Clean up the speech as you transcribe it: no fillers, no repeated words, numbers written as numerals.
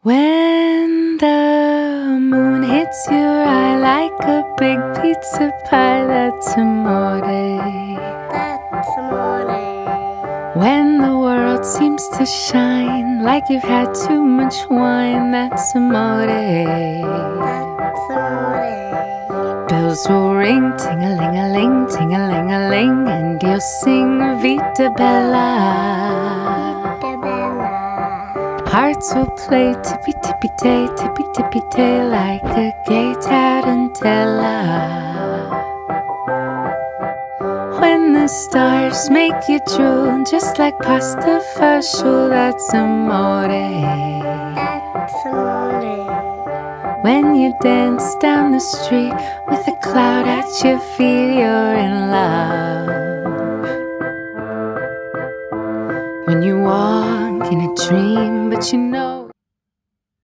When the moon hits your eye like a big pizza pie, that's amore. That's amore. When the world seems to shine like you've had too much wine, that's amore. That's amore. Bells will ring, ting-a-ling-a-ling, ting-a-ling-a-ling, and you'll sing Vita Bella. Vita Bella. Hearts will play tippy-tippy-tay, tippy-tippy-tay, like a gay tarantella. When the stars make you drool, just like pasta fagioli, that's amore. That's amore. When you dance down the street with a cloud at your feet, you're in love. When you walk in a dream, but you know